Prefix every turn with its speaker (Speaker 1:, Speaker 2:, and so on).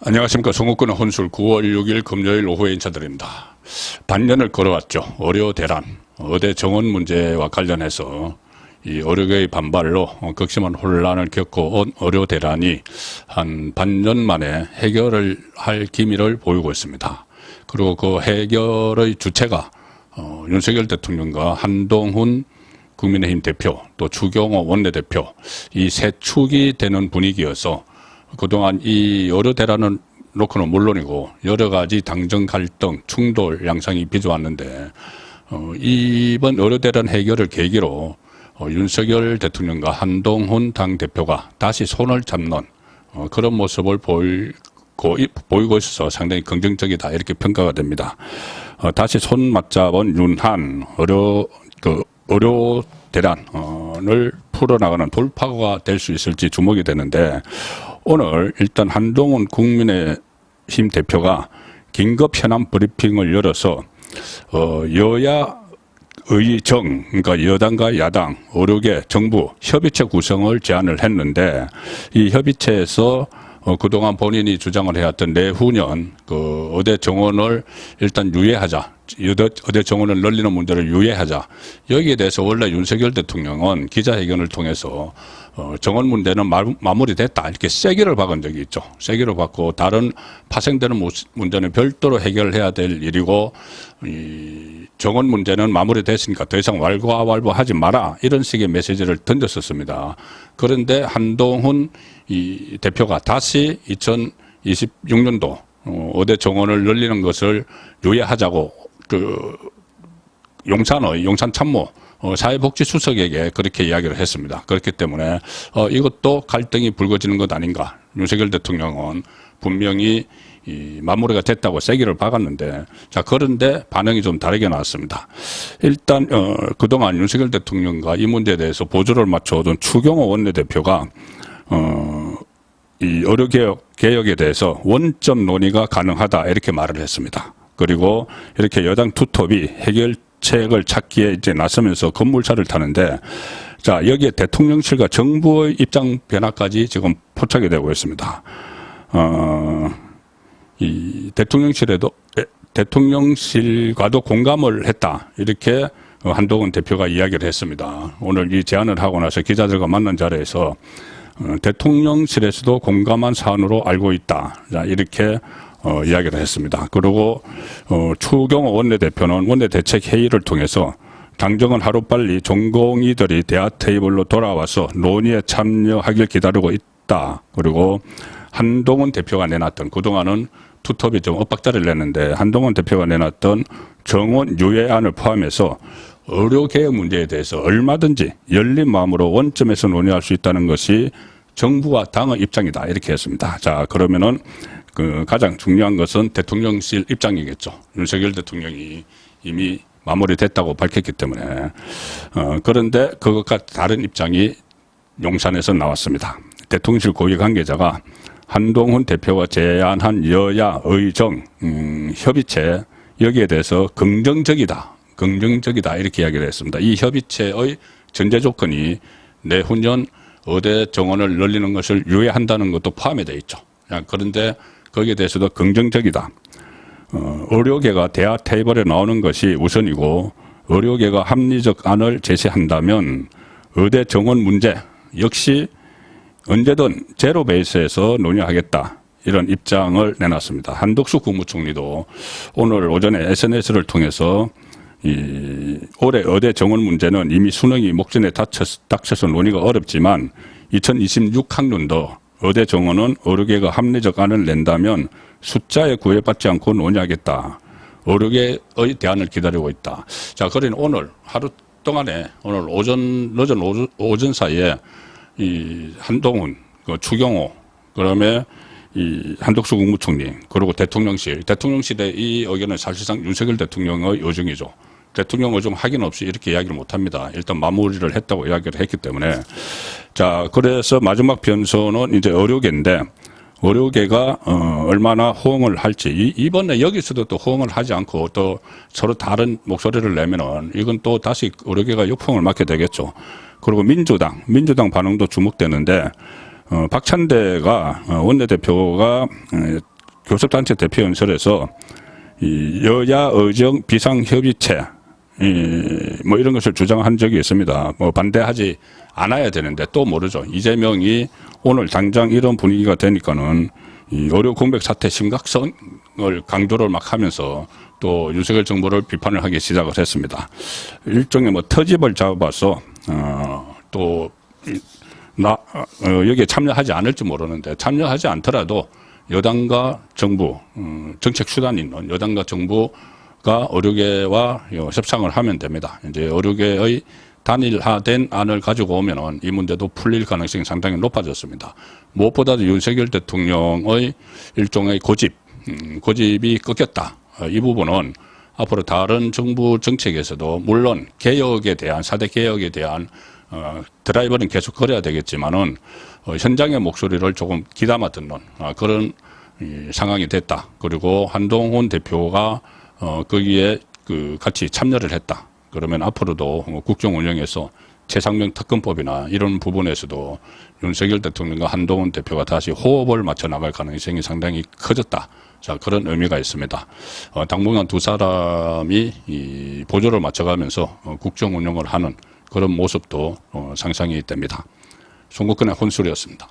Speaker 1: 안녕하십니까. 송국근의 혼술 9월 6일 금요일 오후에 인사드립니다. 반년을 걸어왔죠. 의료 대란, 의대 정원 문제와 관련해서 이 의료계의 반발로 극심한 혼란을 겪어온 의료 대란이 한 반년 만에 해결을 할 기미를 보이고 있습니다. 그리고 그 해결의 주체가 윤석열 대통령과 한동훈 국민의힘 대표, 또 추경호 원내대표, 이 세 축이 되는 분위기여서 그동안 이 의료 대란은 놓고는 물론이고 여러 가지 당정 갈등, 충돌 양상이 빚어왔는데 이번 의료 대란 해결을 계기로 윤석열 대통령과 한동훈 당대표가 다시 손을 잡는 그런 모습을 보이고 있어서 상당히 긍정적이다 이렇게 평가가 됩니다. 다시 손 맞잡은 윤한 의료 대란을 풀어나가는 돌파구가 될 수 있을지 주목이 되는데, 오늘 일단 한동훈 국민의힘 대표가 긴급 현안 브리핑을 열어서 여야의정, 그러니까 여당과 야당, 의료계, 정부 협의체 구성을 제안을 했는데, 이 협의체에서 그동안 본인이 주장을 해왔던 내후년 그 의대 정원을 일단 유예하자, 의대 정원을 늘리는 문제를 유예하자, 여기에 대해서 원래 윤석열 대통령은 기자회견을 통해서 정원 문제는 마무리됐다 이렇게 세기를 박은 적이 있죠. 세기를 박고 다른 파생되는 문제는 별도로 해결해야 될 일이고, 이 정원 문제는 마무리됐으니까 더 이상 왈가왈부하지 마라 이런 식의 메시지를 던졌었습니다. 그런데 한동훈 이 대표가 다시 2026년도 의대 정원을 늘리는 것을 유예하자고 용산 참모 사회복지수석에게 그렇게 이야기를 했습니다. 그렇기 때문에 이것도 갈등이 불거지는 것 아닌가. 윤석열 대통령은 분명히 마무리가 됐다고 세기를 박았는데, 자, 그런데 반응이 좀 다르게 나왔습니다. 일단 그동안 윤석열 대통령과 이 문제에 대해서 보조를 맞춰오던 추경호 원내대표가 이 의료개혁에 대해서 원점 논의가 가능하다 이렇게 말을 했습니다. 그리고 이렇게 여당 투톱이 해결책을 찾기에 이제 나서면서 건물차를 타는데, 자, 여기에 대통령실과 정부의 입장 변화까지 지금 포착이 되고 있습니다. 이 대통령실과도 공감을 했다 이렇게 한동훈 대표가 이야기를 했습니다. 오늘 이 제안을 하고 나서 기자들과 만난 자리에서 대통령실에서도 공감한 사안으로 알고 있다, 자, 이렇게 이야기를 했습니다. 그리고 추경호 원내대표는 원내대책회의를 통해서 당정은 하루빨리 전공의들이 대화 테이블로 돌아와서 논의에 참여하길 기다리고 있다. 그리고 한동훈 대표가 내놨던, 그동안은 투톱이 좀 엇박자를 냈는데 한동훈 대표가 내놨던 정원 유예안을 포함해서 의료개혁 문제에 대해서 얼마든지 열린 마음으로 원점에서 논의할 수 있다는 것이 정부와 당의 입장이다 이렇게 했습니다. 자, 그러면은 그 가장 중요한 것은 대통령실 입장이겠죠. 윤석열 대통령이 이미 마무리됐다고 밝혔기 때문에. 그런데 그것과 다른 입장이 용산에서 나왔습니다. 대통령실 고위 관계자가 한동훈 대표가 제안한 여야 의정 협의체, 여기에 대해서 긍정적이다 이렇게 이야기를 했습니다. 이 협의체의 전제 조건이 내후년 의대 정원을 늘리는 것을 유예한다는 것도 포함이 되어 있죠. 그런데 거기에 대해서도 긍정적이다. 의료계가 대화 테이블에 나오는 것이 우선이고, 의료계가 합리적 안을 제시한다면 의대 정원 문제 역시 언제든 제로 베이스에서 논의하겠다, 이런 입장을 내놨습니다. 한덕수 국무총리도 오늘 오전에 SNS를 통해서 올해 의대 정원 문제는 이미 수능이 목전에 닥쳐서 논의가 어렵지만 2026학년도 의대 정원은 의료계가 합리적 안을 낸다면 숫자에 구애받지 않고 논의하겠다. 의료계의 대안을 기다리고 있다. 자, 그러니 오늘 하루 동안에 오늘 늦은 오전 사이에 이 한동훈, 추경호, 그다음에 이 한덕수 국무총리, 그리고 대통령실의 이 의견은 사실상 윤석열 대통령의 의중이죠. 대통령 의중 확인 없이 이렇게 이야기를 못 합니다. 일단 마무리를 했다고 이야기를 했기 때문에. 자, 그래서 마지막 변수는 이제 의료계인데, 의료계가 얼마나 호응을 할지, 이번에 여기서도 또 호응을 하지 않고 또 서로 다른 목소리를 내면은 이건 또 다시 의료계가 역풍을 맞게 되겠죠. 그리고 민주당 반응도 주목되는데, 박찬대가 원내대표가 교섭단체 대표 연설에서 이 여야 의정 비상협의체 뭐 이런 것을 주장한 적이 있습니다. 뭐 반대하지 않아야 되는데 또 모르죠. 이재명이 오늘 당장 이런 분위기가 되니까는 이 의료 공백 사태 심각성을 강조를 막 하면서 또 윤석열 정부를 비판을 하기 시작을 했습니다. 일종의 뭐 터집을 잡아서 여기에 참여하지 않을지 모르는데 참여하지 않더라도 여당과 정부, 정책 수단이 있는 여당과 정부가 의료계와 협상을 하면 됩니다. 이제 의료계의 단일화된 안을 가지고 오면은 이 문제도 풀릴 가능성이 상당히 높아졌습니다. 무엇보다도 윤석열 대통령의 일종의 고집이 꺾였다. 이 부분은 앞으로 다른 정부 정책에서도 물론 개혁에 대한 4대 개혁에 대한 드라이버는 계속 걸어야 되겠지만은 현장의 목소리를 조금 귀담아 듣는 그런 상황이 됐다. 그리고 한동훈 대표가 거기에 같이 참여를 했다. 그러면 앞으로도 국정 운영에서 최상명 특검법이나 이런 부분에서도 윤석열 대통령과 한동훈 대표가 다시 호흡을 맞춰 나갈 가능성이 상당히 커졌다. 자, 그런 의미가 있습니다. 당분간 두 사람이 이 보조를 맞춰가면서 국정 운영을 하는 그런 모습도 상상이 됩니다. 송국근의 혼술이었습니다.